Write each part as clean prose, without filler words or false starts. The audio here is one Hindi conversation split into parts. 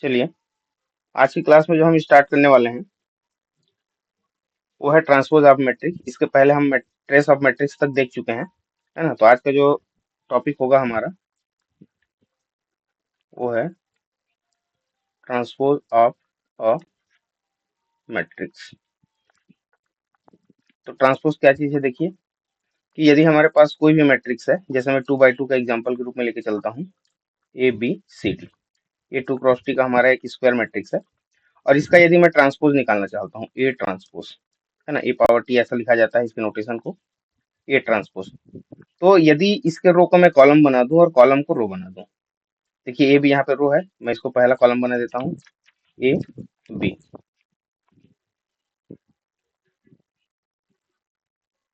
चलिए, आज की क्लास में जो हम स्टार्ट करने वाले हैं वो है ट्रांसपोज ऑफ मैट्रिक्स। इसके पहले हम ट्रेस ऑफ मैट्रिक्स तक देख चुके हैं, है ना। तो आज का जो टॉपिक होगा हमारा वो है ट्रांसपोज ऑफ अ मैट्रिक्स। तो ट्रांसपोज क्या चीज है, देखिए कि यदि हमारे पास कोई भी मैट्रिक्स है, जैसे मैं 2x2 का एग्जांपल के रूप में लेके चलता हूँ, ए बी सी डी। ये 2x2 का हमारा एक स्क्वायर मैट्रिक्स है और इसका यदि मैं ट्रांसपोज निकालना चाहता हूँ, ए ट्रांसपोज, है ना, ए पावर टी ऐसा लिखा जाता है इसके नोटेशन को, ए ट्रांसपोज। तो यदि इसके रो को मैं कॉलम बना दूं और कॉलम को रो बना दूं, देखिए ए भी यहाँ पे रो है, मैं इसको पहला कॉलम बना देता हूँ, ए बी,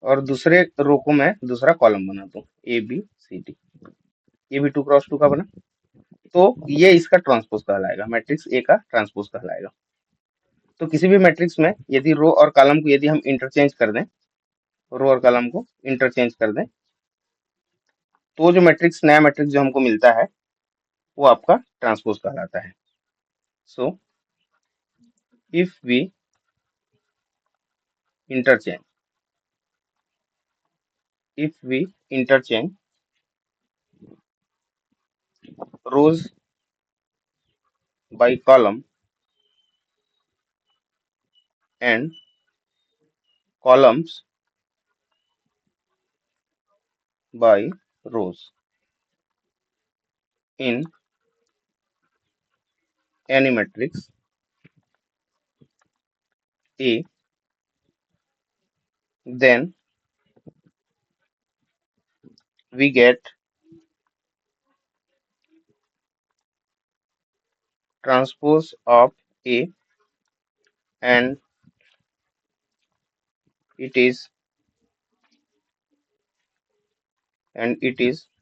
और दूसरे रो को मैं दूसरा कॉलम बना दूं, ए बी सी डी। ये भी 2x2 का बना। तो ये इसका ट्रांसपोज कहलाएगा, मैट्रिक्स ए का ट्रांसपोज कहलाएगा। तो किसी भी मैट्रिक्स में यदि रो और कॉलम को यदि हम इंटरचेंज कर दें, रो और कॉलम को इंटरचेंज कर दें, तो जो मैट्रिक्स, नया मैट्रिक्स जो हमको मिलता है वो आपका ट्रांसपोज कहलाता है। So if we interchange if we interchange rows by column and columns by rows in any matrix A, then we get transpose of A, and it is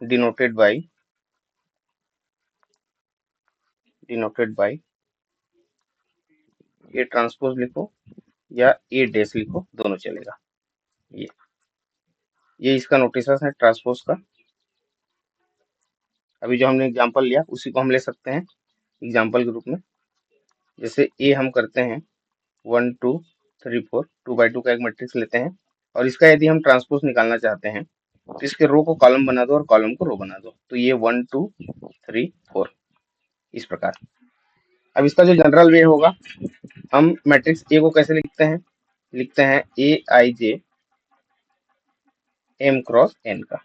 denoted by A transpose लिखो या A डैश लिखो, दोनों चलेगा। ये इसका नोटेशन है ट्रांसपोज का। अभी जो हमने एग्जांपल लिया उसी को हम ले सकते हैं एग्जांपल के रूप में। जैसे ए हम करते हैं 1 2 3 4, 2x2 का एक मैट्रिक्स लेते हैं और इसका यदि हम ट्रांसपोज निकालना चाहते हैं तो इसके रो को कॉलम बना दो और कॉलम को रो बना दो, तो ये 1 2 3 4 इस प्रकार। अब इसका जो जनरल वे होगा, हम मैट्रिक्स ए को कैसे लिखते हैं ए I J M cross N का,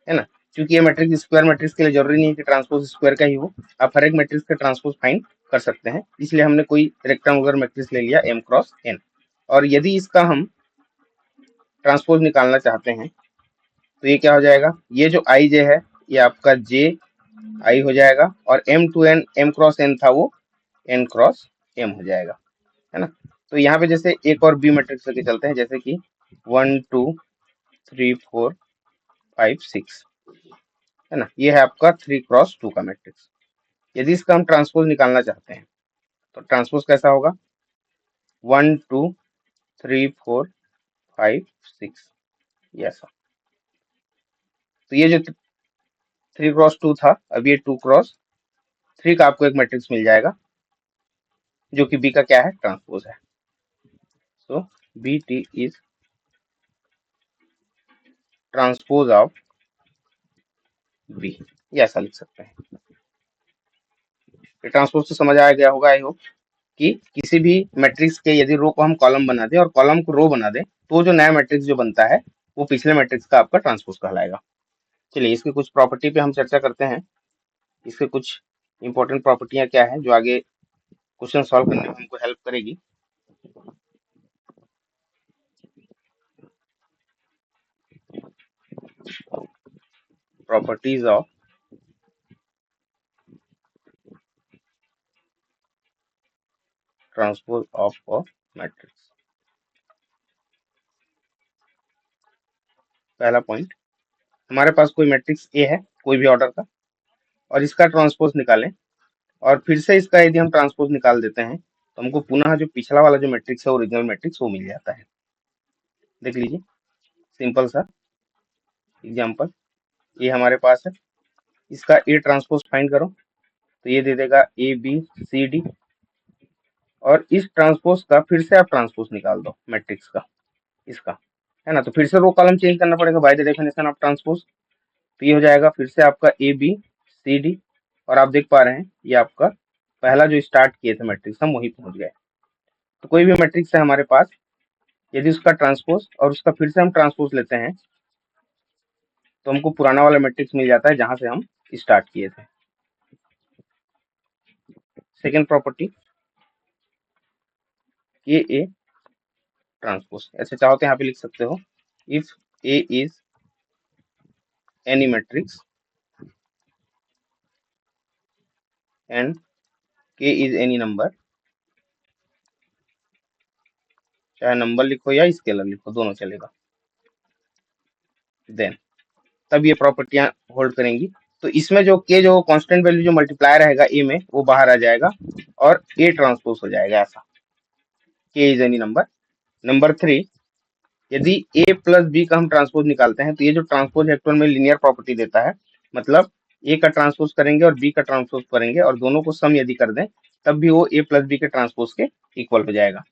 है ना। क्योंकि ये मैट्रिक्स स्क्वायर मैट्रिक्स के लिए जरूरी नहीं है कि ट्रांसपोज स्क्वायर का ही हो, आप हर एक मैट्रिक्स का ट्रांसपोज फाइंड कर सकते हैं। इसलिए हमने कोई रेक्टेंगुलर मैट्रिक्स ले लिया एम क्रॉस एन, और यदि इसका हम ट्रांसपोज निकालना चाहते हैं तो ये क्या हो जाएगा, ये जो आई जे है ये आपका जे आई हो जाएगा, और M to N, M cross N था वो एन क्रॉस एम हो जाएगा, है ना। तो यहाँ पे जैसे एक और बी मैट्रिक्स लेके चलते हैं, जैसे कि 1 2 3 4 5 6, है ना। ये है आपका 3x2 का मैट्रिक्स। यदि इसका हम ट्रांसपोज निकालना चाहते हैं तो ट्रांसपोज कैसा होगा, 1 2 3 4 5 6, ये ऐसा। तो ये जो 3x2 था, अब ये 2x3 का आपको एक मैट्रिक्स मिल जाएगा जो कि बी का क्या है, ट्रांसपोज है। So B T is transpose of B, ये ऐसा लिख सकते हैं। ट्रांसपोज तो समझ आ गया होगा आई होप, कि किसी भी मैट्रिक्स के यदि रो को हम कॉलम बना दें और कॉलम को रो बना दें तो जो नया मैट्रिक्स जो बनता है वो पिछले मैट्रिक्स का आपका ट्रांसपोज कहलाएगा। चलिए, इसकी कुछ प्रॉपर्टी पे हम चर्चा करते हैं। इसके कुछ इंपॉर्टेंट प्रॉपर्टियां क्या है जो आगे क्वेश्चन सॉल्व करने में हमको हेल्प करेगी। Properties of transpose of a matrix. पहला पॉइंट, हमारे पास कोई मैट्रिक्स ए है कोई भी ऑर्डर का, और इसका ट्रांसपोज निकालें और फिर से इसका यदि हम ट्रांसपोज निकाल देते हैं तो हमको पुनः जो पिछला वाला जो मैट्रिक्स है, ओरिजिनल मैट्रिक्स, वो मिल जाता है। देख लीजिए, सिंपल सा एग्जांपल, ये हमारे पास है, इसका ए ट्रांसपोज फाइंड करो। तो ये दे देगा ए बी सी डी, और इस ट्रांसपोज का फिर से आप ट्रांसपोज निकाल दो मैट्रिक्स का, इसका, है ना। तो फिर से रो कॉलम चेंज करना पड़ेगा by the definition of transpose. तो ये हो जाएगा फिर से आपका ए बी सी डी, और आप देख पा रहे हैं ये आपका पहला जो स्टार्ट किए थे मैट्रिक्स हम वहीं पहुंच गए। तो कोई भी मैट्रिक्स है हमारे पास, यदि उसका ट्रांसपोज और उसका फिर से हम ट्रांसपोज लेते हैं तो हमको पुराना वाला मैट्रिक्स मिल जाता है जहां से हम स्टार्ट किए थे। Second property, A A transpose, ऐसे चाहो तो यहाँ पे लिख सकते हो, if A is any matrix and के इज एनी नंबर, चाहे नंबर लिखो या स्केलर लिखो दोनों चलेगा, देन तब ये प्रॉपर्टियां होल्ड करेंगी। तो इसमें जो के जो कांस्टेंट वैल्यू जो मल्टीप्लायर रहेगा ए में वो बाहर आ जाएगा और ए ट्रांसपोज हो जाएगा, ऐसा के इज एनी नंबर। नंबर 3, यदि ए प्लस बी का हम ट्रांसपोज निकालते हैं तो ये जो ट्रांसपोज एक्चुअल में लीनियर प्रॉपर्टी देता है, मतलब ए का ट्रांसपोज करेंगे और बी का ट्रांसपोज करेंगे और दोनों को सम यदि कर दें तब भी वो ए प्लस बी के ट्रांसपोज के इक्वल हो जाएगा,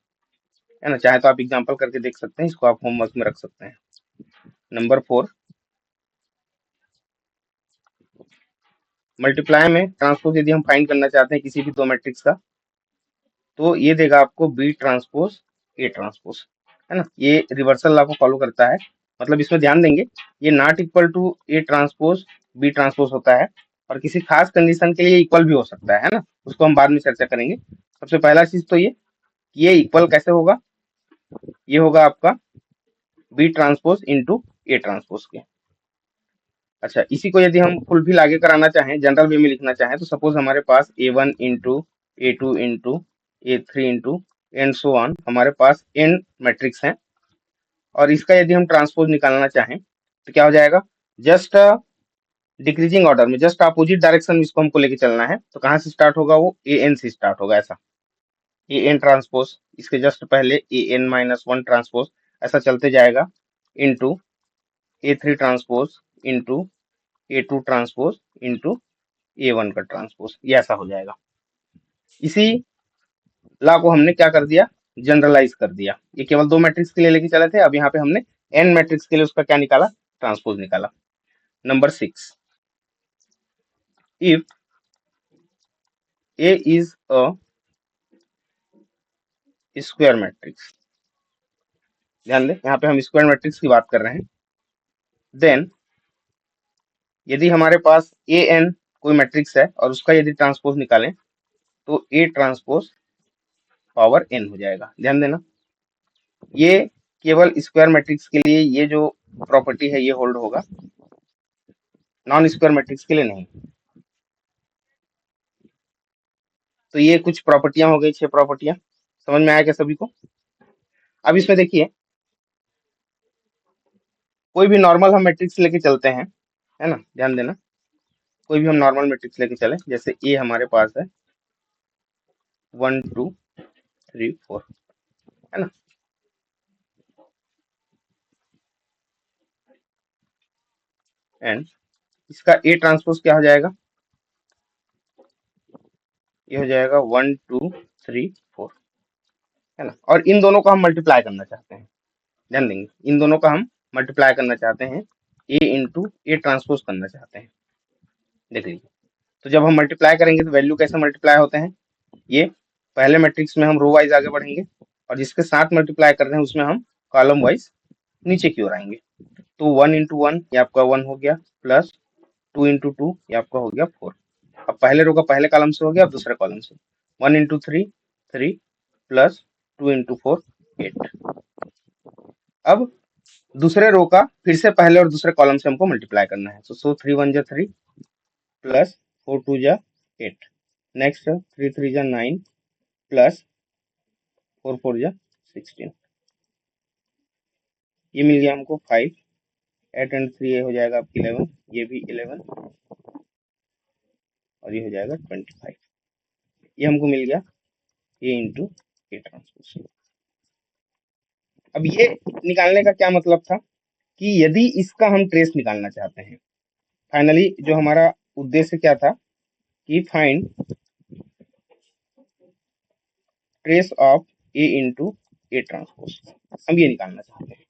है ना। चाहे तो आप एग्जांपल करके देख सकते हैं, इसको आप होमवर्क में रख सकते हैं। नंबर 4, मल्टीप्लाई में ट्रांसपोज यदि हम फाइंड करना चाहते हैं किसी भी दो मैट्रिक्स का, तो ये देगा आपको बी ट्रांसपोज ए ट्रांसपोज, है ना। ये रिवर्सल लॉ को फॉलो करता है, मतलब इसमें ध्यान देंगे ये not equal to A transpose B transpose होता है, और किसी खास कंडीशन के लिए इक्वल भी हो सकता है ना, उसको हम बाद में चर्चा करेंगे। सबसे पहला चीज तो ये इक्वल कैसे होगा, ये होगा आपका B transpose into A transpose के। अच्छा, इसी को यदि हम फुलफिल आगे कराना चाहें, जनरल वे में लिखना चाहें, तो सपोज हमारे पास A1 into A2 into A3 into and so on, हमारे पास n मैट्रिक्स है, और इसका यदि हम ट्रांसपोज निकालना चाहें तो क्या हो जाएगा, जस्ट डिक्रीजिंग ऑर्डर में, जस्ट अपोजिट डायरेक्शन में इसको हमको लेके चलना है। तो कहाँ से स्टार्ट होगा, वो an से स्टार्ट होगा, ऐसा an ट्रांसपोज, इसके जस्ट पहले an-1 ट्रांसपोज, ऐसा चलते जाएगा, into A3 transpose into A2 transpose into A1 का ट्रांसपोज, ये ऐसा हो जाएगा। इसी लॉ को हमने क्या कर दिया, जनरलाइज कर दिया। ये केवल दो मैट्रिक्स के लिए लेके चले थे, अब यहाँ पे हमने n मैट्रिक्स के लिए उसका क्या निकाला, ट्रांसपोज निकाला। Number 6, if A is a square matrix, ध्यान दें यहाँ पे हम स्क्वायर मैट्रिक्स की बात कर रहे हैं, देन यदि हमारे पास an कोई मैट्रिक्स है और उसका यदि ट्रांसपोज निकालें तो A ट्रांसपोज पावर n हो जाएगा। ध्यान देना ये केवल स्क्वायर मैट्रिक्स के लिए ये जो प्रॉपर्टी है ये होल्ड होगा, नॉन स्क्वायर मैट्रिक्स के लिए नहीं। तो ये कुछ प्रॉपर्टियां हो गई, 6 प्रॉपर्टियां, समझ में आया क्या सभी को। अब इसमें देखिए कोई भी नॉर्मल हम मैट्रिक्स लेके चलते हैं, है ना, ध्यान देना कोई भी हम नॉर्मल मैट्रिक्स लेके चले, जैसे ए हमारे पास है 1 2 3 4, है ना। एंड इसका ए ट्रांसपोज क्या हो जाएगा, ये हो जाएगा 1 2 3 4, है ना। और इन दोनों को हम मल्टीप्लाई करना चाहते हैं, ध्यान देंगे इन दोनों का हम मल्टीप्लाई करना चाहते हैं, ए इंटू ए ट्रांसपोज करना चाहते हैं। देख लीजिए, तो जब हम मल्टीप्लाई करेंगे तो वैल्यू कैसे मल्टीप्लाई होते हैं, ये पहले मैट्रिक्स में हम रो वाइज आगे बढ़ेंगे और जिसके साथ मल्टीप्लाई कर रहे हैं उसमें हम कॉलम वाइज नीचे की ओर आएंगे। तो 1 इंटू 1 ये आपका 1 हो गया, प्लस 2 इंटू 2 ये आपका हो गया 4। अब पहले रो का पहले कॉलम से हो गया, अब दूसरे कॉलम से 1 इंटू 3 3 प्लस 2 इंटू 4 8। अब दूसरे रो का फिर से पहले और दूसरे कॉलम से हमको मल्टीप्लाई करना है, सो 3 1 जा 3 प्लस 4 2 जा 8, नेक्स्ट 3 3 जा 9 प्लस 4 4 जा 16, ये मिल गया हमको 5, 8 एंड 3 ये हो जाएगा आपकी 11, ये भी 11 और ये हो जाएगा 25, ये हमको मिल गया ए इंटू ए ट्रांसपोज। अब ये निकालने का क्या मतलब था कि यदि इसका हम ट्रेस निकालना चाहते हैं, फाइनली जो हमारा उद्देश्य क्या था कि find trace of A into A transpose, हम ये निकालना चाहते हैं।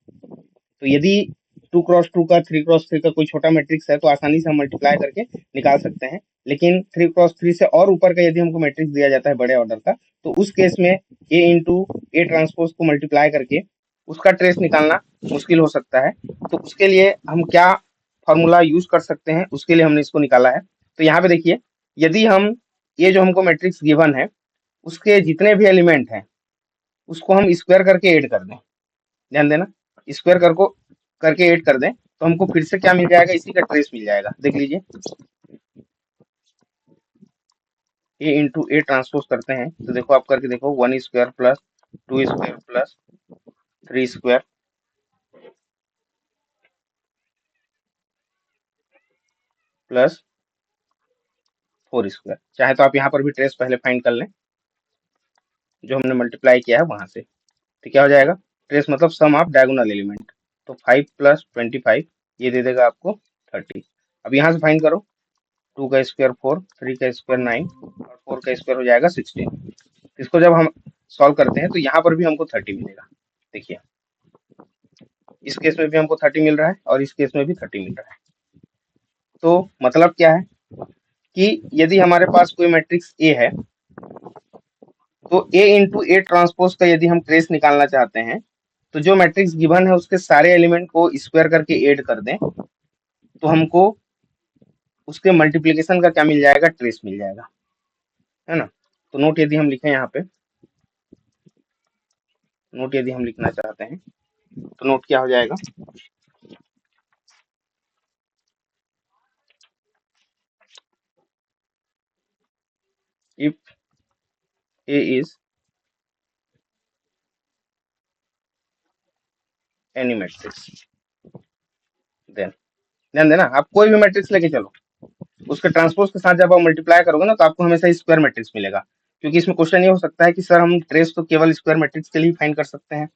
तो यदि 2x2 का 3x3 का कोई छोटा मैट्रिक्स है तो आसानी से हम मल्टीप्लाई करके निकाल सकते हैं, लेकिन 3x3 से और ऊपर का यदि हमको मैट्रिक्स दिया जाता है बड़े ऑर्डर का, तो उस केस में ए इंटू ए ट्रांसपोज को मल्टीप्लाई करके उसका ट्रेस निकालना मुश्किल हो सकता है। तो उसके लिए हम क्या फॉर्मूला यूज कर सकते हैं, उसके लिए हमने इसको निकाला है। तो यहाँ पे देखिए, यदि हम ये जो हमको मैट्रिक्स गिवन है उसके जितने भी एलिमेंट हैं उसको हम स्क्वायर करके ऐड कर दें, ध्यान देना, स्क्वायर करके ऐड कर दें, तो हमको फिर से क्या मिल जाएगा, इसी का ट्रेस मिल जाएगा। देख लीजिए, ए इंटू ए ट्रांसपोज करते हैं तो देखो, आप करके देखो, 1 square plus 2 square plus 3 square plus 4 square. चाहे तो आप यहाँ पर भी ट्रेस पहले फाइंड कर लें, जो हमने मल्टीप्लाई किया है वहां से। तो क्या हो जाएगा, ट्रेस मतलब सम ऑफ डायगोनल एलिमेंट। तो 5 प्लस 25 ये दे देगा आपको 30। अब यहाँ से फाइंड करो, 2 का स्क्वायर 4, 3 का स्क्वायर 9 और 4 का स्क्वायर हो जाएगा 16। इसको जब हम सॉल्व करते हैं तो यहाँ पर भी हमको 30 मिलेगा। देखिए, इस केस में भी हमको 30 मिल रहा है और इस केस में भी 30 मिल रहा है। तो मतलब क्या है कि यदि हमारे पास कोई मैट्रिक्स ए है, तो ए इंटू ए ट्रांसपोज का यदि हम ट्रेस निकालना चाहते हैं, तो जो मैट्रिक्स गिवन है उसके सारे एलिमेंट को स्क्वायर करके ऐड कर दें, तो हमको उसके मल्टीप्लीकेशन का क्या मिल जाएगा, ट्रेस मिल जाएगा, है ना। तो नोट यदि हम लिखें यहाँ पे, नोट यदि हम लिखना चाहते हैं तो नोट क्या हो जाएगा, if A is any matrix then, ध्यान देना, आप कोई भी मैट्रिक्स लेके चलो, उसके ट्रांसपोज के साथ जब आप मल्टीप्लाई करोगे ना तो आपको हमेशा स्क्वायर मैट्रिक्स मिलेगा। क्योंकि इसमें क्वेश्चन ये हो सकता है कि सर हम ट्रेस तो केवल स्क्वायर मैट्रिक्स के लिए फाइंड कर सकते हैं।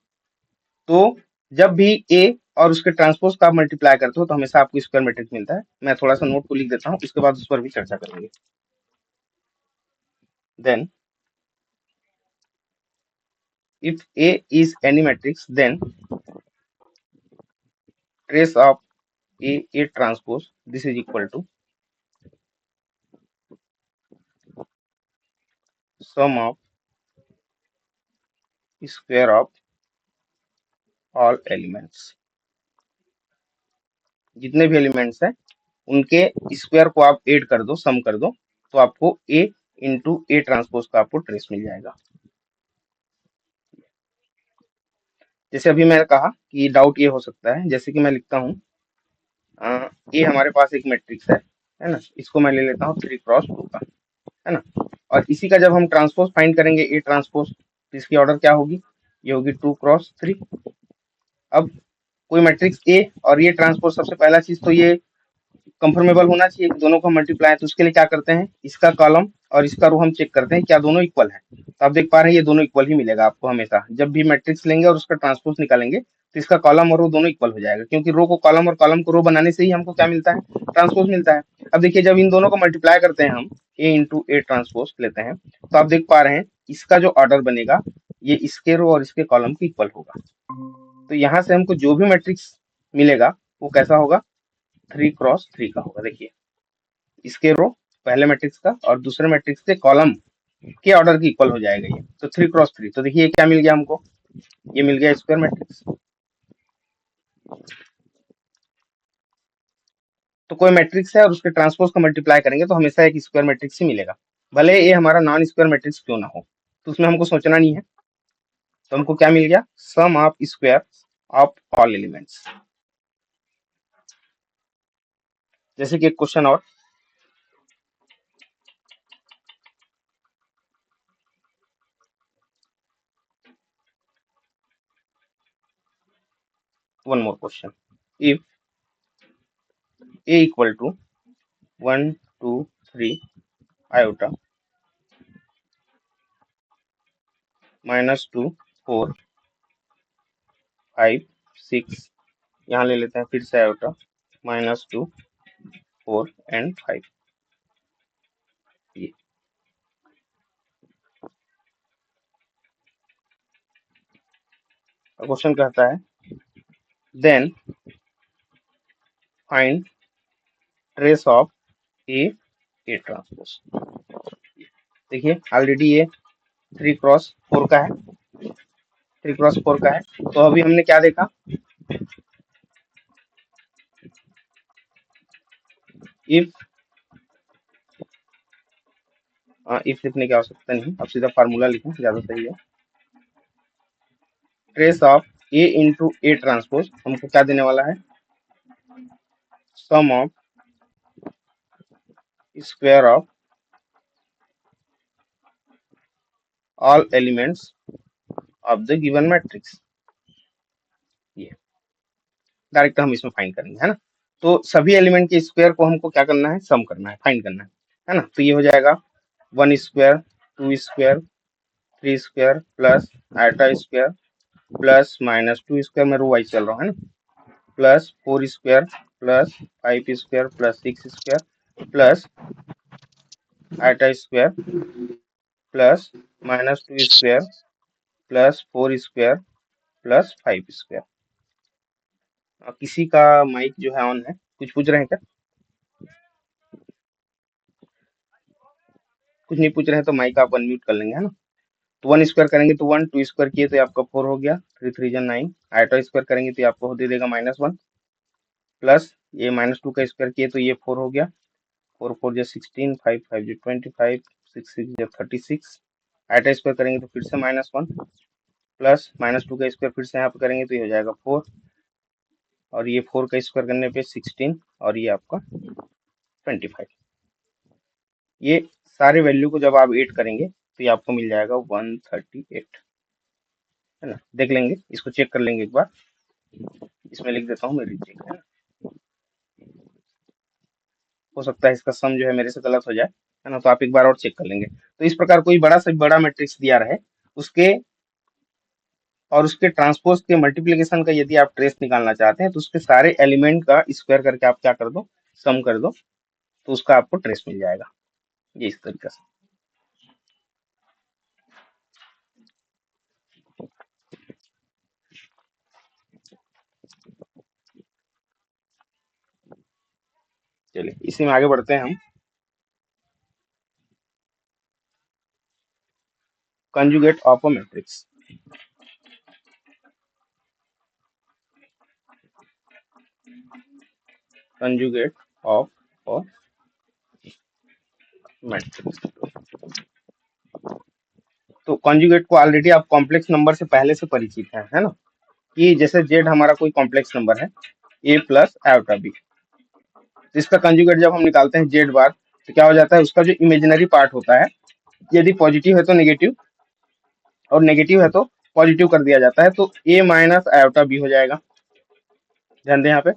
तो जब भी ए और उसके ट्रांसपोज का आप मल्टीप्लाई करते हो तो हमेशा आपको स्क्वायर मैट्रिक्स मिलता है। मैं थोड़ा सा नोट को लिख देता हूँ, इसके बाद उस पर भी चर्चा करेंगे। Then if A is any matrix then trace of A transpose this is equal to sum of square of all elements. जितने भी एलिमेंट्स हैं उनके स्क्वायर को आप ऐड कर दो, सम कर दो, तो आपको ए इंटू ए ट्रांसपोज का आपको ट्रेस मिल जाएगा। जैसे अभी मैंने कहा कि डाउट ये हो सकता है, जैसे कि मैं लिखता हूँ, ए हमारे पास एक मैट्रिक्स है ना, इसको मैं ले लेता हूँ 3x2 का, है ना। और इसी का जब हम ट्रांसपोज फाइंड करेंगे ए ट्रांसपोज, तो इसकी ऑर्डर क्या होगी, ये होगी 2x3। अब कोई मैट्रिक्स ए और ये ट्रांसपोज, सबसे पहला चीज तो ये कंफर्मेबल होना चाहिए कि दोनों का मल्टीप्लाई है। तो उसके लिए क्या करते हैं, इसका कॉलम और इसका रो हम चेक करते हैं क्या दोनों इक्वल है। तो आप देख पा रहे हैं ये दोनों इक्वल ही मिलेगा आपको हमेशा, जब भी मैट्रिक्स लेंगे और उसका ट्रांसपोज निकालेंगे तो इसका कॉलम और रो दोनों इक्वल हो जाएगा, क्योंकि रो को कॉलम और कॉलम को रो बनाने से ही हमको क्या मिलता है, ट्रांसपोज मिलता है। अब देखिए, जब इन दोनों को मल्टीप्लाई करते हैं हम, ए इंटू ए ट्रांसपोज लेते हैं, तो आप देख पा रहे हैं इसका जो ऑर्डर बनेगा ये इसके रो और इसके कॉलम के इक्वल होगा। तो यहाँ से हमको जो भी मैट्रिक्स मिलेगा वो कैसा होगा, 3x3 का होगा। देखिए, इसके रो पहले मैट्रिक्स का और दूसरे मैट्रिक्स के कॉलम के ऑर्डर की इक्वल हो जाएगा ये, तो 3x3। तो देखिए क्या मिल गया हमको, ये मिल गया स्क्वायर मैट्रिक्स। तो कोई मैट्रिक्स है और उसके ट्रांसपोज को मल्टीप्लाई करेंगे तो हमेशा एक स्क्वायर मैट्रिक्स ही मिलेगा, भले ये हमारा नॉन स्क्वायर मैट्रिक्स क्यों ना हो। तो उसमें हमको सोचना नहीं है। तो हमको क्या मिल गया, sum of square of all elements. जैसे कि एक क्वेश्चन और, one more question, if A equal to 1 2 3 iota -2 4 5 6, यहाँ ले लेते हैं फिर से आयोटा -2 4 एंड 5, क्वेश्चन कहता है then find trace of A A transpose. देखिए ऑलरेडी ये 3 क्रॉस 4 का है, 3 क्रॉस 4 का है। तो अभी हमने क्या देखा, इफ इफ लिखने की आवश्यकता नहीं, अब सीधा फार्मूला लिखें ज्यादा सही है। Trace of A into A transpose हमको क्या देने वाला है, sum of square of all elements of the given matrix. ये डायरेक्ट हम इसमें फाइंड करेंगे, है ना। तो सभी एलिमेंट के स्क्वायर को हमको क्या करना है, सम करना है, फाइंड करना है ना। तो ये हो जाएगा 1 square 2 square 3 square plus eta square plus minus 2 square में रो वाइज चल रहा है ना, plus 4 square plus 5 square plus 6 square plus eta square plus -2 square plus 4 square plus 5 square. किसी का माइक जो है ऑन है, कुछ पूछ रहे हैं क्या? कुछ नहीं पूछ रहे हैं तो माइक आप अनम्यूट कर लेंगे, है ना। तो 1 स्क्वायर करेंगे तो 1, 2 स्क्वायर किए तो ये आपका 4 हो गया, 3 3 जा 9, आयटा स्क्वायर करेंगे तो ये आपको दे देगा -1 प्लस ये -2 का स्क्वायर किए तो ये 4 हो गया, 4 4 जा 16, 5 5 जा 25, 6 6 जा 36। आयटा स्क्वायर करेंगे तो फिर से -1 प्लस -2 का स्क्वायर फिर से यहाँ पे करेंगे तो ये हो जाएगा 4, और ये 4 का स्क्वायर करने पे 16 और ये आपका 25। ये सारे वैल्यू को जब आप ऐड करेंगे तो ये आपको मिल जाएगा 138, है ना। देख लेंगे, इसको चेक कर लेंगे एक बार, इसमें लिख देता हूँ मेरी चेक, है ना। हो सकता है इसका सम जो है मेरे से गलत हो जाए, है ना, तो आप एक बार और चेक कर लेंगे। तो इस प्रकार कोई बड़ा से बड़ा मैट्रिक्स दिया रहे, उसके और उसके ट्रांसपोज के मल्टीप्लिकेशन का यदि आप ट्रेस निकालना चाहते हैं तो उसके सारे एलिमेंट का स्क्वायर करके आप क्या कर दो, सम कर दो, तो उसका आपको ट्रेस मिल जाएगा। ये इस तरीके से। चलिए इसी में आगे बढ़ते हैं हम। Conjugate of a matrix. Conjugate of a matrix. तो कंजुगेट को ऑलरेडी आप कॉम्प्लेक्स नंबर से पहले से परिचित है ना, कि जैसे जेड हमारा कोई कॉम्प्लेक्स नंबर है ए प्लस आयोटा बी, तो इसका कंजुगेट जब हम निकालते हैं जेड बार, तो क्या हो जाता है, उसका जो इमेजिनरी पार्ट होता है यदि पॉजिटिव है तो नेगेटिव, और नेगेटिव है तो पॉजिटिव कर दिया जाता है, तो ए माइनस आयोटा बी हो जाएगा। ध्यान दें यहाँ पे,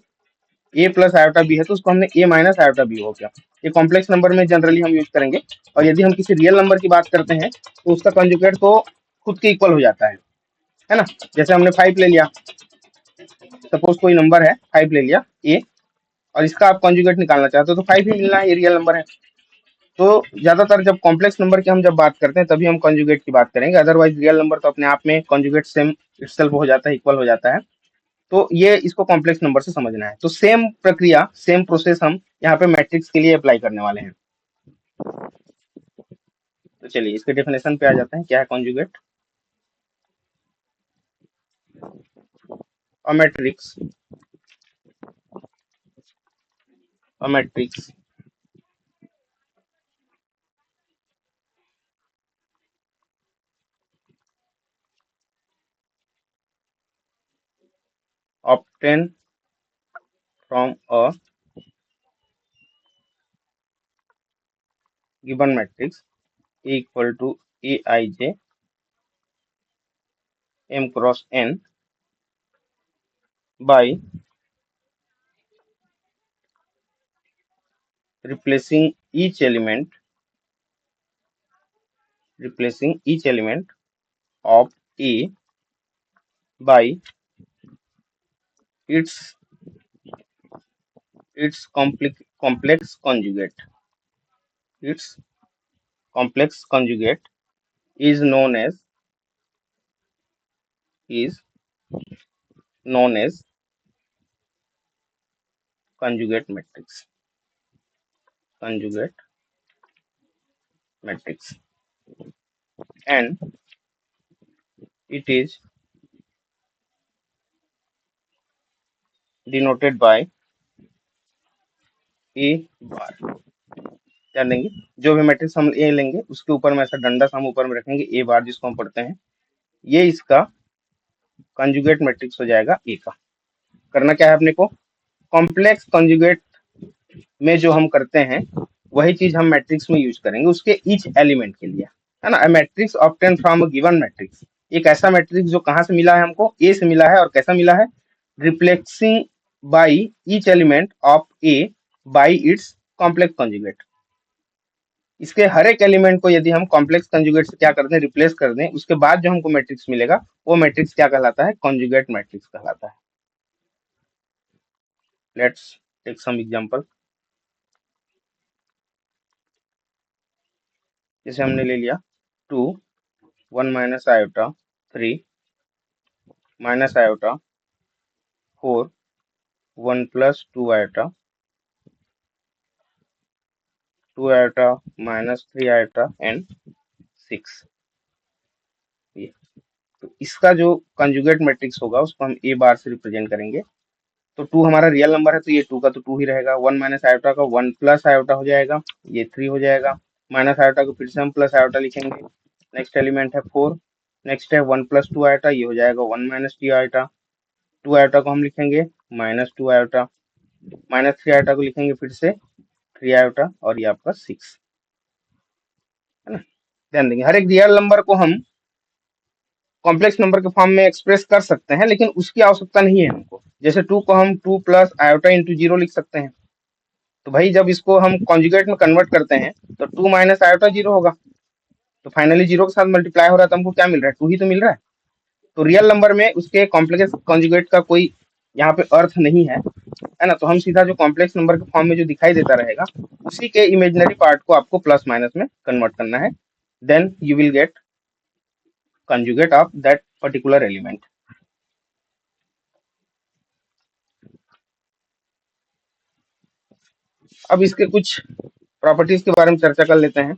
ए प्लस आयोटा बी है तो उसको हमने ए माइनस आयोटा बी हो गया। ये कॉम्प्लेक्स नंबर में जनरली हम यूज करेंगे। और यदि हम किसी रियल नंबर की बात करते हैं तो उसका कंजुगेट तो खुद के इक्वल हो जाता है ना। जैसे हमने 5 ले लिया, सपोज कोई नंबर है 5 ले लिया ए, और इसका आप कंजुगेट निकालना चाहते हो तो 5 ही मिलना है, ये रियल नंबर है। तो ज्यादातर जब कॉम्प्लेक्स नंबर की हम जब बात करते हैं तभी हम कंजुगेट की बात करेंगे, अदरवाइज रियल नंबर तो अपने आप में कंजुगेट सेम इटसेल्फ हो जाता है, इक्वल हो जाता है। तो ये इसको कॉम्प्लेक्स नंबर से समझना है। तो सेम प्रक्रिया, सेम प्रोसेस हम यहाँ पे मैट्रिक्स के लिए अप्लाई करने वाले हैं। तो चलिए इसके डेफिनेशन पे आ जाते हैं, क्या है conjugate. A matrix, a matrix obtained from a given matrix equal to aij m cross n by replacing each element, replacing each element of A by its complex conjugate. Its complex conjugate is known as is known as conjugate matrix. Conjugate matrix, and it is denoted by A bar. ध्यान देंगे, जो भी मैट्रिक्स हम ए लेंगे उसके ऊपर में ऐसा डंडा सा हम ऊपर में रखेंगे ए बार, जिसको हम पढ़ते हैं, ये इसका कंजुगेट मैट्रिक्स हो जाएगा ए का। करना क्या है अपने को, कॉम्प्लेक्स कंजुगेट में जो हम करते हैं वही चीज हम मैट्रिक्स में यूज करेंगे उसके ईच एलिमेंट के लिए, है ना। Matrix obtain from a given matrix, एक ऐसा मैट्रिक्स जो कहाँ से मिला है हमको, ए से मिला है, और कैसा मिला है, replacing by each element of A by its complex conjugate. इसके हर एक एलिमेंट को यदि हम कॉम्प्लेक्स कंजुगेट से क्या कर दें, रिप्लेस कर दें, उसके बाद जो हमको मैट्रिक्स मिलेगा वो मैट्रिक्स क्या कहलाता है, कंजुगेट मैट्रिक्स कहलाता है। Let's take some example. जैसे हमने ले लिया 2 1 minus iota 3 minus iota 4 1 plus 2 iota 2 iota minus 3 iota and 6। ये तो इसका जो कंजुगेट मैट्रिक्स होगा उसको हम ए बार से रिप्रेजेंट करेंगे। तो 2 हमारा रियल नंबर है तो ये 2 का तो 2 ही रहेगा, 1 माइनस आयोटा का 1 प्लस आयोटा हो जाएगा, ये 3 हो जाएगा। माइनस आयोटा को फिर से हम प्लस आयोटा लिखेंगे। नेक्स्ट एलिमेंट है 4, नेक्स्ट है 1 प्लस 2 आयोटा, ये हो जाएगा 1 माइनस 2 आयोटा। 2 आयोटा को हम लिखेंगे माइनस 2 आयोटा, माइनस 3 आयोटा को लिखेंगे फिर से 3 आयोटा, और ये आपका 6, है ना। ध्यान देंगे हर एक रियल नंबर को हम कॉम्प्लेक्स नंबर के फॉर्म में एक्सप्रेस कर सकते हैं, लेकिन उसकी आवश्यकता नहीं है हमको। जैसे 2 को हम 2 प्लस आयोटा इंटू 0 लिख सकते हैं, तो भाई जब इसको हम कॉन्जुगेट में कन्वर्ट करते हैं तो 2 माइनस आयोटा 0 होगा, तो फाइनली 0 के साथ मल्टीप्लाई हो रहा है तो हमको क्या मिल रहा है, 2 ही तो मिल रहा है। तो रियल नंबर में उसके कॉम्प्लेक्स कॉन्जुगेट का कोई यहाँ पे अर्थ नहीं है ना। तो हम सीधा जो कॉम्प्लेक्स नंबर के फॉर्म में जो दिखाई देता रहेगा उसी के इमेजिनरी पार्ट को आपको प्लस माइनस में कन्वर्ट करना है, then you will get conjugate of that particular element. अब इसके कुछ प्रॉपर्टीज के बारे में चर्चा कर लेते हैं।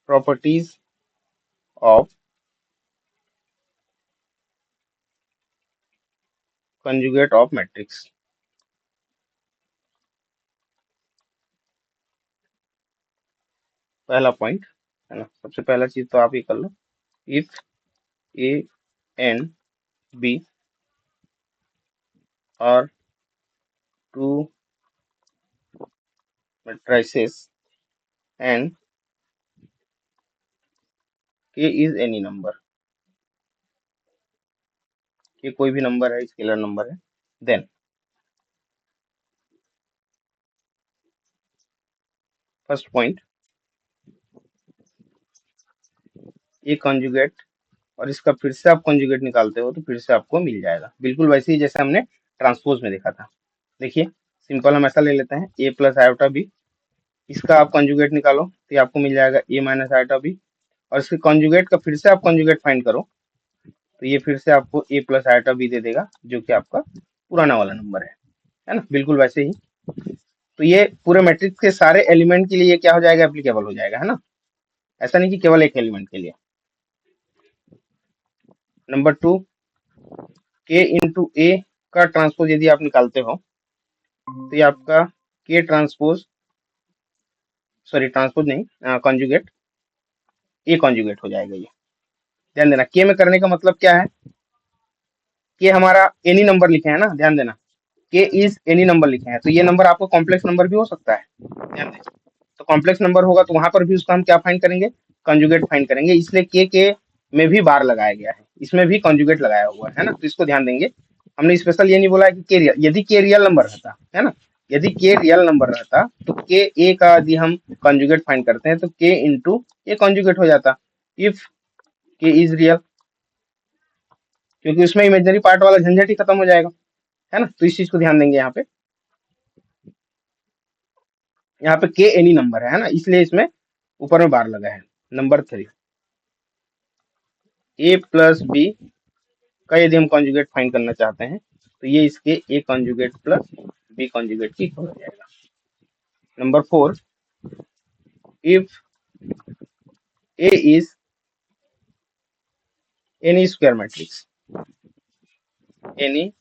Properties of conjugate of matrix. पहला पॉइंट है ना, सबसे पहला चीज तो आप ये कर लो, if A and B are two matrices and k is any number, k कोई भी नंबर है, स्केलर नंबर है, then first point A conjugate, और इसका फिर से आप कंजुगेट निकालते हो तो फिर से आपको मिल जाएगा, बिल्कुल वैसे ही जैसे हमने ट्रांसपोज में देखा था। देखिए सिंपल हम ऐसा ले लेते हैं, ए प्लस आयोटा बी, इसका आप कंजुगेट निकालो तो ये आपको मिल जाएगा ए माइनस आयोटा बी, और इसके कंजुगेट का फिर से आप कंजुगेट फाइंड करो तो ये फिर से आपको ए प्लस आयोटा बी दे देगा, जो कि आपका पुराना वाला नंबर है ना, बिल्कुल वैसे ही। तो ये पूरे मैट्रिक्स के सारे एलिमेंट के लिए क्या हो जाएगा, एप्लीकेबल हो जाएगा, है ना। ऐसा नहीं कि केवल एक एलिमेंट के लिए। नंबर 2, के इंटू ए का ट्रांसपोज यदि आप निकालते हो तो ये आपका के ट्रांसपोज, सॉरी ट्रांसपोज नहीं, कॉन्जुगेट, ए कॉन्जुगेट हो जाएगा ये। ध्यान देना के में करने का मतलब क्या है, के हमारा एनी नंबर लिखे हैं ना, ध्यान देना के इज एनी नंबर लिखे हैं, तो ये नंबर आपको कॉम्प्लेक्स नंबर भी हो सकता है, ध्यान देना। तो कॉम्प्लेक्स नंबर होगा तो वहां पर भी उसका हम क्या फाइंड करेंगे, कंजुगेट फाइंड करेंगे, इसलिए के में भी बार लगाया गया है, इसमें भी कंजुगेट लगाया हुआ है ना, तो इसको ध्यान देंगे। हमने स्पेशल ये नहीं बोला है कि के रियल, यदि के रियल नंबर रहता है ना, यदि के रियल नंबर रहता तो के ए का यदि हम कंजुगेट फाइंड करते हैं तो के इंटू ए कंजुगेट हो जाता, इफ के इज रियल, क्योंकि उसमें इमेजनरी पार्ट वाला झंझट ही खत्म हो जाएगा, है ना। तो इस चीज को ध्यान देंगे यहाँ पे, यहाँ पे के एनी नंबर है ना, इसलिए इसमें ऊपर में बार लगा है। नंबर 3, ए प्लस बी का यदि हम कॉन्जुगेट फाइंड करना चाहते हैं तो ये इसके A conjugate plus B conjugate की इक्वल हो जाएगा। Number 4, if A is any square matrix, any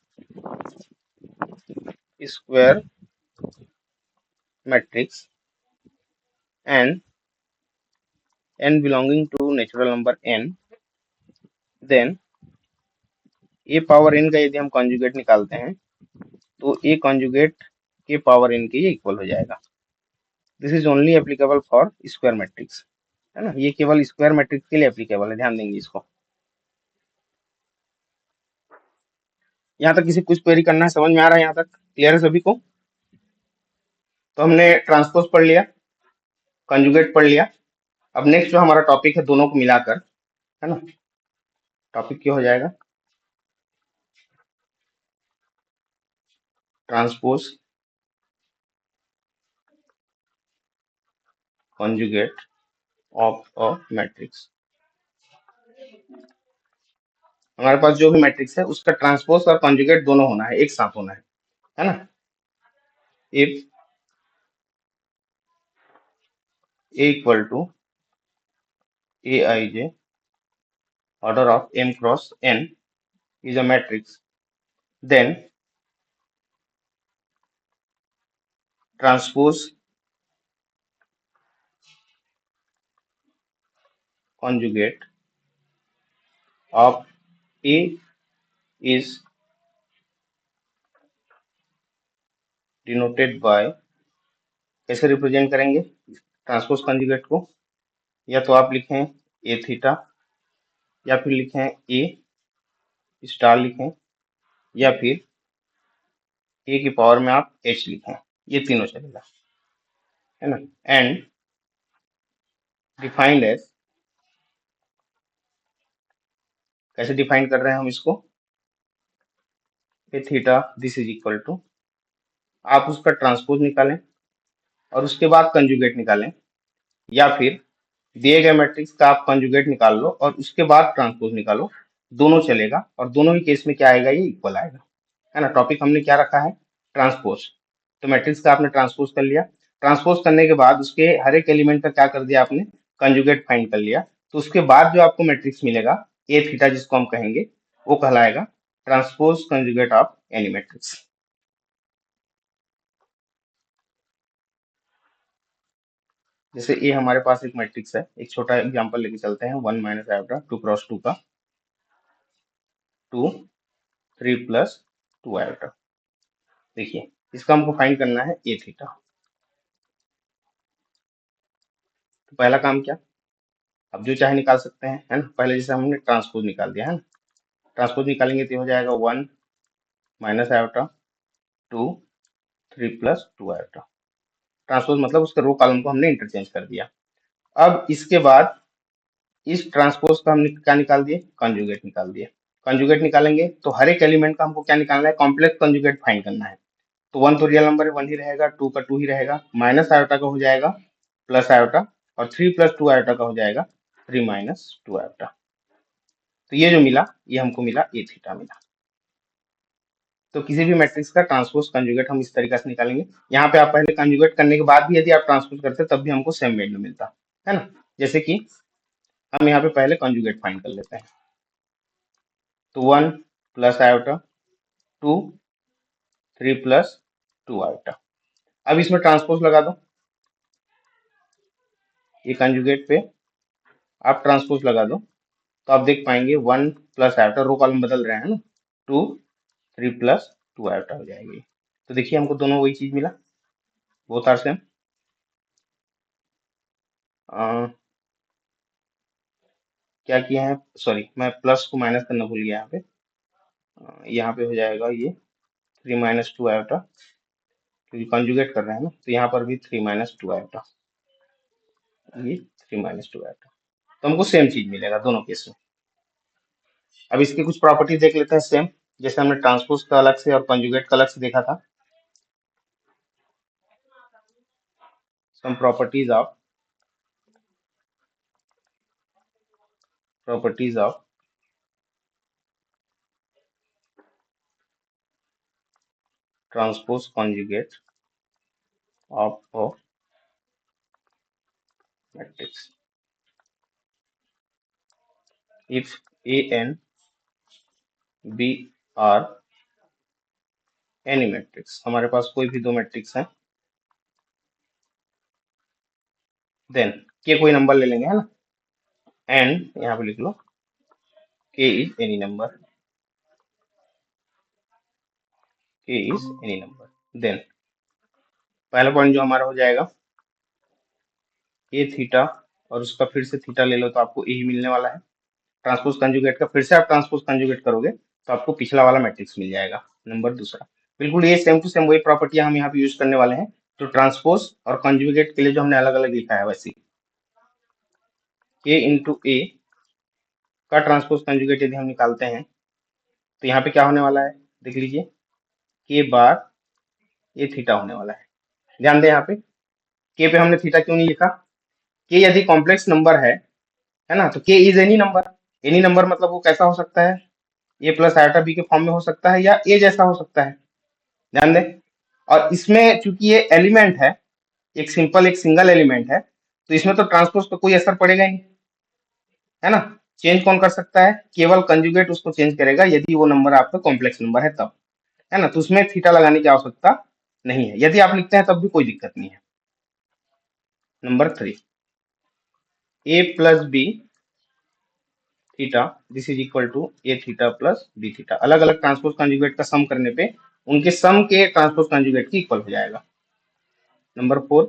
square matrix and n belonging to natural number n, then a power n का यदि हम कॉन्जुगेट निकालते हैं तो a कॉन्जुगेट के पावर n के ये इक्वल हो जाएगा। This is only applicable for square matrix, है ना, ये केवल स्क्वायर मैट्रिक्स के लिए एप्लीकेबल है, ध्यान देंगे इसको। यहाँ तक किसी कुछ क्वेरी करना है, समझ में आ रहा है, यहाँ तक क्लियर है सभी को? तो हमने ट्रांसपोज पढ़ लिया, कॉन्जुगेट पढ़ लिया। अब नेक्स्ट जो हमारा टॉपिक है दोनों को मिलाकर, है ना, टॉपिक क्या हो जाएगा? Transpose conjugate of a matrix. हमारे पास जो भी मैट्रिक्स है उसका ट्रांसपोज और कॉन्जुगेट दोनों होना है, एक साथ होना है ना। If A equal to A I J order of m क्रॉस n is a matrix, then transpose conjugate of A is denoted by, कैसे रिप्रेजेंट करेंगे ट्रांसपोज कॉन्जुगेट को? या तो आप लिखें ए थीटा, या फिर लिखें ए स्टार लिखें, या फिर ए की पावर में आप एच लिखें, ये तीनों चलेगा, है ना। एंड डिफाइंड एज, कैसे डिफाइन कर रहे हैं हम इसको? A theta this is equal to, आप उसका ट्रांसपोज निकालें और उसके बाद कंजुगेट निकालें, या फिर दिए गए मैट्रिक्स का आप कंजुगेट निकाल लो और उसके बाद ट्रांसपोज निकालो, दोनों चलेगा और दोनों ही केस में क्या आएगा, ये इक्वल आएगा, है ना। टॉपिक हमने क्या रखा है? ट्रांसपोज। तो मैट्रिक्स का आपने ट्रांसपोज कर लिया, ट्रांसपोज करने के बाद उसके हर एक एलिमेंट का क्या कर दिया आपने? कंजुगेट फाइंड कर लिया। तो उसके बाद जो आपको मैट्रिक्स मिलेगा ए थीटा जिसको हम कहेंगे, वो कहलाएगा transpose conjugate of any matrix. जैसे ए हमारे पास एक मैट्रिक्स है, एक छोटा एग्जांपल लेके चलते हैं, 1 माइनस आयोटा 2 क्रॉस 2 का 2 3 प्लस 2 आयोटा। देखिए इसका हमको फाइंड करना है ए थीटा। तो पहला काम क्या, अब जो चाहे निकाल सकते हैं, है ना। पहले जैसे हमने ट्रांसपोज निकाल दिया, है ना, ट्रांसपोज निकालेंगे तो हो जाएगा 1 minus iota 2 3 plus 2 iota. Transpose मतलब उसके रो कॉलम को हमने इंटरचेंज कर दिया। अब इसके बाद इस ट्रांसपोज का हमने क्या निकाल दिए? कंजुगेट निकाल दिए। कंजुगेट निकालेंगे तो हर एक एलिमेंट का हमको क्या निकालना है? कॉम्प्लेक्स कंजुगेट फाइंड करना है। तो 1 तो रियल नंबर है, 1 ही रहेगा, 2 का 2 ही रहेगा, माइनस आयोटा का हो जाएगा प्लस आयोटा, और 3 प्लस 2 आयोटा का हो जाएगा 3 माइनस 2 आयोटा। तो ये जो मिला ये हमको मिला ए थीटा मिला। तो किसी भी मैट्रिक्स का ट्रांसपोज कंजुगेट हम इस तरीके से निकालेंगे। यहाँ पे आप पहले कंजुगेट करने के बाद भी यदि आप ट्रांसपोज करते तब भी हमको सेम वैल्यू मिलता, है ना। जैसे कि हम यहाँ पे पहले कंजुगेट फाइंड कर लेते हैं। तो 1 प्लस आयोटा 2 3 प्लस 2 आयोटा। अब इसमें ट्रांसपोज लगा दो, ये कंजुगेट पे आप ट्रांसपोज लगा दो तो आप देख पाएंगे 1 प्लस आयोटा, रो कॉलम बदल रहे हैं ना, 2 3 प्लस 2 आयोटा हो जाएगी। तो देखिए हमको दोनों वही चीज मिला, बोथ आर सेम। क्या किया है, सॉरी मैं प्लस को माइनस करना भूल गया यहाँ पे। यहाँ पे हो जाएगा ये 3 माइनस 2 आयोटा, क्योंकि कंजुगेट कर रहे हैं ना, तो यहाँ पर भी 3 माइनस 2 आयोटा, ये 3 माइनस 2 आयोटा। तो हमको सेम चीज मिलेगा दोनों केस में। अब इसके कुछ प्रॉपर्टी देख लेते हैं सेम, जैसे हमने ट्रांसपोज का अलग से और कंजुगेट का अलग से देखा था। Some properties of transpose conjugate of matrix if A and B are any matrix, हमारे पास कोई भी दो मैट्रिक्स है, देन के कोई नंबर ले लेंगे, है ना, एंड यहाँ पे लिख लो के इज एनी नंबर, के इज एनी नंबर, देन पहला पॉइंट जो हमारा हो जाएगा ए थीटा, और उसका फिर से थीटा ले लो तो आपको ए ही मिलने वाला है। ट्रांसपोज कंजुगेट का फिर से आप ट्रांसपोज कंजुगेट करोगे तो आपको पिछला वाला मैट्रिक्स मिल जाएगा, नंबर दूसरा। बिल्कुल ये सेम टू सेम वही प्रॉपर्टियां हम यहाँ पे यूज करने वाले हैं, तो ट्रांसपोज और कंजुगेट के लिए जो हमने अलग अलग लिखा है वैसे के इंटू ए का ट्रांसपोज कंजुगेट यदि हम निकालते हैं तो यहाँ पे क्या होने वाला है, देख लीजिए, के बार ए थीटा होने वाला है। ध्यान दें यहाँ पे के पे हमने थीटा क्यों नहीं लिखा, के यदि कॉम्प्लेक्स नंबर है ना, तो के is any number. Any number मतलब वो कैसा हो सकता है, ए प्लस आयोटा बी के फॉर्म में हो सकता है या ए जैसा हो सकता है, ध्यान दें। और इसमें चूंकि ये एलिमेंट है, एक सिंपल एक सिंगल एलिमेंट है, तो इसमें तो ट्रांसपोज तो कोई असर पड़ेगा ही नहीं, है ना। चेंज कौन कर सकता है, केवल कंजुगेट उसको चेंज करेगा यदि वो नंबर आपका कॉम्प्लेक्स नंबर है तब, है ना, तो उसमें थीटा लगाने की आवश्यकता नहीं है, यदि आप लिखते हैं तब भी कोई दिक्कत नहीं है। Number 3, A plus B theta this is equal to A theta plus B theta, अलग अलग ट्रांसपोज कंजुगेट का सम करने पे उनके सम के ट्रांसपोज कंजुगेट की इक्वल हो जाएगा। नंबर 4,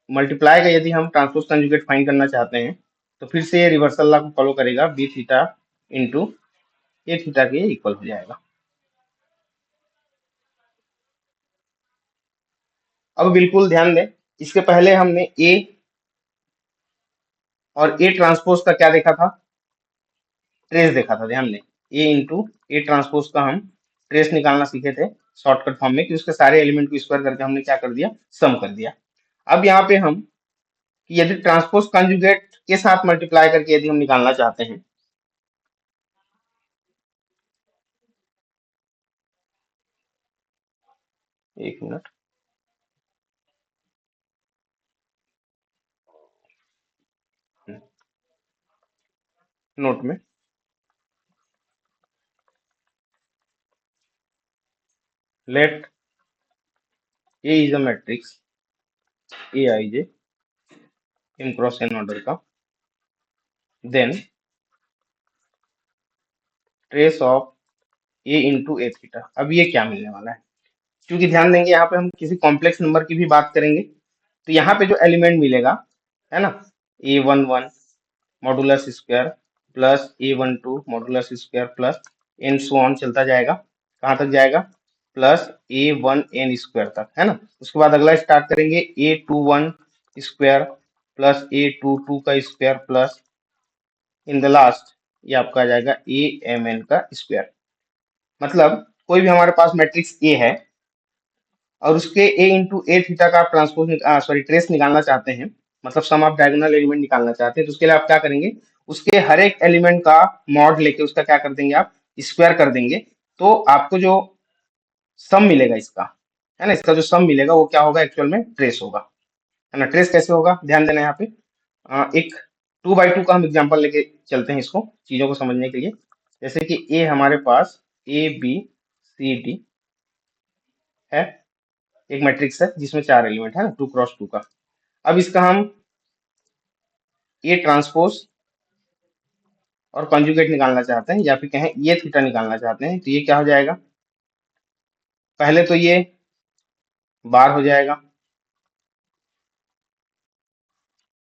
मल्टीप्लाई का यदि हम ट्रांसपोज कंजुगेट फाइंड करना चाहते हैं तो फिर से ये रिवर्सल लॉ को फॉलो करेगा, B theta into A theta के इक्वल हो जाएगा। अब बिल्कुल ध्यान दें, इसके पहले हमने ए और ए ट्रांसपोज का क्या देखा था, ट्रेस देखा था, ध्यान दें, ए इंटू ए ट्रांसपोज का हम ट्रेस निकालना सीखे थे शॉर्टकट फॉर्म में, कि उसके सारे एलिमेंट को स्क्वायर करके हमने क्या कर दिया, सम कर दिया। अब यहाँ पे हम कि यदि ट्रांसपोज कंजुगेट के साथ मल्टीप्लाई करके यदि हम निकालना चाहते हैं, एक मिनट, नोट में let A is a matrix A I J M cross N order का, then trace of A into A theta. अब ये क्या मिलने वाला है, क्योंकि ध्यान देंगे यहाँ पे हम किसी कॉम्प्लेक्स नंबर की भी बात करेंगे तो यहाँ पे जो एलिमेंट मिलेगा, है ना, A11 modulus square plus A12 modulus square plus and so on चलता जाएगा, कहाँ तक जाएगा, प्लस A1n स्क्वायर तक, है ना। उसके बाद अगला स्टार्ट करेंगे A21 स्क्वायर प्लस A22 का square plus in the last ये आपका आ जाएगा AMN का स्क्वायर। मतलब कोई भी हमारे पास मैट्रिक्स ए है और उसके ए इंटू ए थीटा का आप ट्रांसपोज सॉरी ट्रेस निकालना चाहते हैं, मतलब सम ऑफ डायगोनल एलिमेंट निकालना चाहते हैं, तो उसके लिए आप क्या करेंगे, उसके हर एक एलिमेंट का मॉड लेके उसका क्या कर देंगे, आप स्क्वायर कर देंगे, तो आपको जो सम मिलेगा इसका, है ना, इसका जो सम मिलेगा वो क्या होगा, एक्चुअल में ट्रेस होगा, है ना। ट्रेस कैसे होगा, ध्यान देना यहाँ पे, एक 2x2 का हम एग्जाम्पल लेके चलते हैं इसको चीजों को समझने के लिए। जैसे कि ए हमारे पास ABCD है, एक मैट्रिक्स है जिसमें 4 एलिमेंट है ना, 2x2 का। अब इसका हम ए ट्रांसपोज और कंजुगेट निकालना चाहते हैं, या फिर कहें ये थीटा निकालना चाहते हैं, तो ये क्या हो जाएगा, पहले तो ये बार हो जाएगा,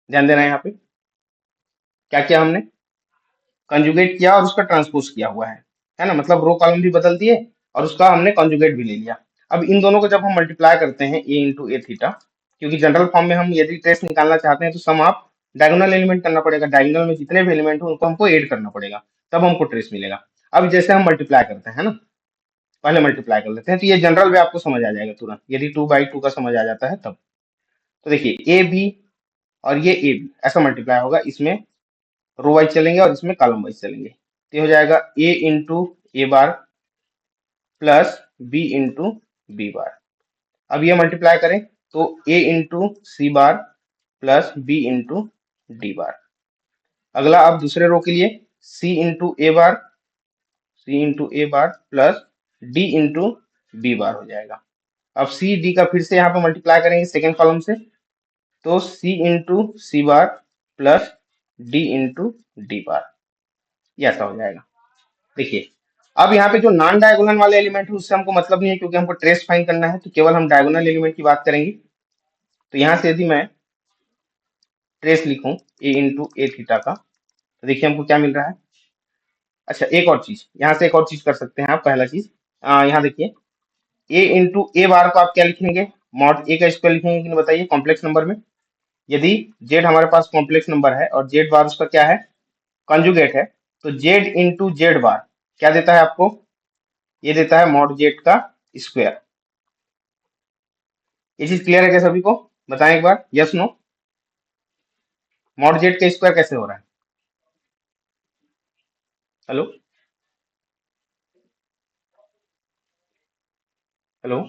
ध्यान देना है यहाँ पे क्या किया हमने, कंजुगेट किया और उसका ट्रांसपोज किया हुआ है ना, मतलब रो कॉलम भी बदल दिए और उसका हमने कंजुगेट भी ले लिया। अब इन दोनों को जब हम मल्टीप्लाई करते हैं ए इंटू ए थीटा, क्योंकि जनरल फॉर्म में हम यदि ट्रेस निकालना चाहते हैं तो सम आप डायगोनल एलिमेंट करना पड़ेगा, डायगोनल में जितने भी एलिमेंट हो उनको हमको ऐड करना पड़ेगा, तब हमको ट्रेस मिलेगा। अब जैसे हम मल्टीप्लाई करते हैं ना, पहले मल्टीप्लाई कर लेते हैं, तो ये जनरल वे आपको समझ आ जाएगा तुरंत, यदि 2x2 का समझ आ जाता है तब। तो देखिए ए बी और ये ए बी ऐसा मल्टीप्लाई होगा, इसमें रो वाइज चलेंगे और इसमें कॉलम वाइज चलेंगे, तो ये हो जाएगा A into A bar plus B into B bar. अब ये मल्टीप्लाई करें तो A into C bar plus B into D bar. अगला अब दूसरे रो के लिए C into A bar, C into A bar plus D into B bar हो जाएगा। अब सी डी का फिर से यहाँ पे मल्टीप्लाई करेंगे सेकेंड कॉलम से, तो C into C bar plus D into D bar, ये ऐसा हो जाएगा। देखिए अब यहाँ पे जो नॉन डायगोनल वाले एलिमेंट है उससे हमको मतलब नहीं है, क्योंकि हमको ट्रेस फाइंड करना है, तो केवल हम डायगोनल एलिमेंट की बात करेंगे। तो यहाँ से यदि मैं ट्रेस लिखूं ए इंटू ए थीटा का, तो देखिए हमको क्या मिल रहा है। अच्छा एक और चीज, यहाँ से एक और चीज कर सकते हैं आप। पहला चीज यहाँ देखिए ए इंटू ए बार को आप क्या लिखेंगे, मॉड ए का स्क्वायर लिखेंगे कि नहीं बताइए, कॉम्प्लेक्स नंबर में। यदि जेड हमारे पास कॉम्प्लेक्स नंबर है और जेड बार उसका क्या है, कंजुगेट है, तो जेड इंटू जेड बार क्या देता है आपको, ये देता है मॉड जेड का स्क्वायर। ये चीज क्लियर है क्या सभी को, बताएं एक बार, यस नो। मॉड जेड का स्क्वायर कैसे हो रहा है, हेलो हेलो,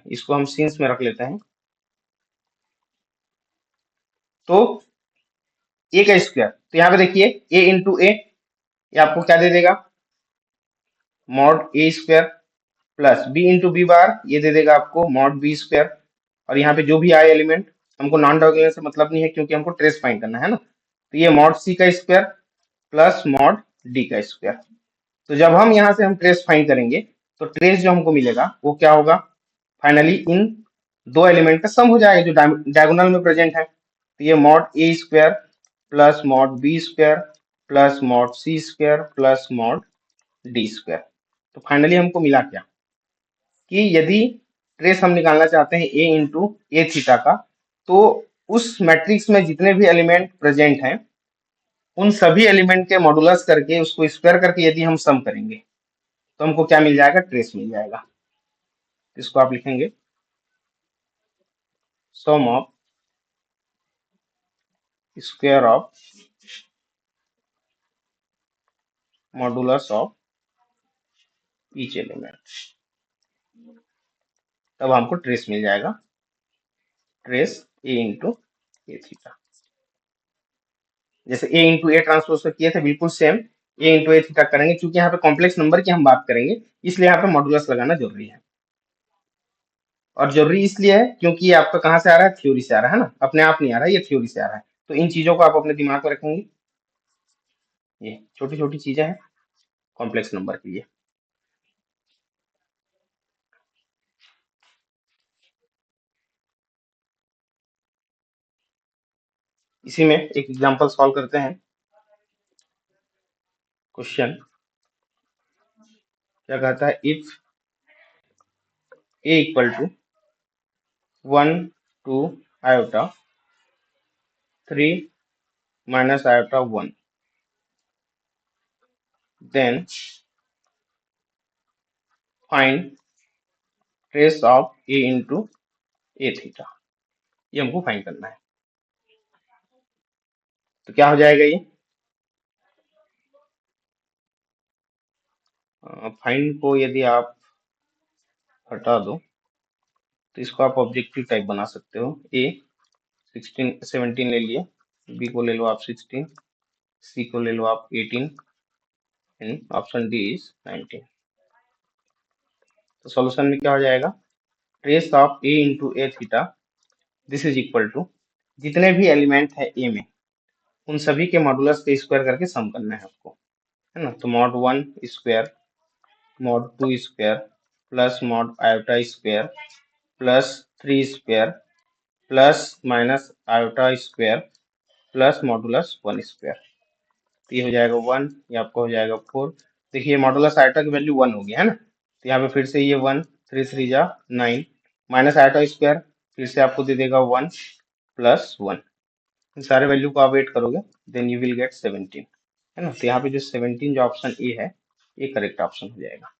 इसको हम सीन्स में रख लेते हैं। तो ए का स्क्वायर, तो यहाँ पे देखिए ए इंटू ए, ये आपको क्या दे देगा, mod A square plus B into B bar, ये दे देगा आपको मॉड बी स्क्वायर। और यहाँ पे जो भी आए एलिमेंट, हमको नॉन डायगोनल से मतलब नहीं है, क्योंकि हमको ट्रेस फाइंड करना है ना। तो ये मॉड सी का स्क्वायर प्लस मॉड डी का स्क्वायर। तो जब हम यहाँ से हम ट्रेस फाइंड करेंगे, तो ट्रेस जो हमको मिलेगा वो क्या होगा, फाइनली इन दो एलिमेंट का सम हो जाएगा जो डायगोनल में प्रेजेंट है। तो ये mod A square plus mod B square plus mod C square plus mod D square. तो फाइनली हमको मिला क्या, कि यदि ट्रेस हम निकालना चाहते हैं ए इंटू ए थीटा का, तो उस मैट्रिक्स में जितने भी एलिमेंट प्रेजेंट हैं उन सभी एलिमेंट के मॉडुलस करके उसको स्क्वायर करके यदि हम सम करेंगे, तो हमको क्या मिल जाएगा, ट्रेस मिल जाएगा। इसको आप लिखेंगे sum of square of modulus of each element, तब हमको ट्रेस मिल जाएगा, trace A into A theta. जैसे ए इंटू ए ट्रांसपोज से किए थे बिल्कुल same A into A theta करेंगे, क्योंकि यहाँ पे कॉम्प्लेक्स नंबर की हम बात करेंगे, इसलिए यहाँ पे मॉडुलस लगाना जरूरी है। और जरूरी इसलिए है क्योंकि ये आपका कहाँ से आ रहा है, थ्योरी से आ रहा है ना, अपने आप नहीं आ रहा है, ये थ्योरी से आ रहा है। तो इन चीजों को आप अपने दिमाग में रखेंगे, ये छोटी छोटी चीजें हैं कॉम्प्लेक्स नंबर के लिए। इसी में एक एग्जांपल सॉल्व करते हैं। क्वेश्चन क्या कहता है, if A equal to 1 2 iota 3 minus iota 1, then find trace of A into A theta, ये हमको फाइंड करना है। तो क्या हो जाएगा ये, फाइंड को यदि आप हटा दो तो इसको आप ऑब्जेक्टिव टाइप बना सकते हो। ए 17 ले लिए, बी को ले लो आप 16, सी को ले लो आप 18 एंड ऑप्शन डी इज 19। तो सॉल्यूशन में क्या हो जाएगा, trace of A into A theta this is equal to, जितने भी एलिमेंट है ए में उन सभी के मॉडुलस के स्क्वायर करके सम करना है आपको, है ना। तो mod 1 square mod 2 square plus mod iota square plus 3 square plus minus iota square plus modulus 1 square. तो ये हो जाएगा 1, ये आपको हो जाएगा 4। देखिए मॉडुलस आयोटा की वैल्यू 1 हो गया है ना, तो यहाँ पे फिर से ये 1 3 3 जा 9 माइनस आयोटा स्क्वायर फिर से आपको दे देगा 1 प्लस 1। इन सारे वैल्यू को आप ऐड करोगे देन यू विल गेट 17, है ना। तो यहाँ पे जो 17 जो ऑप्शन ए है ये करेक्ट ऑप्शन हो जाएगा।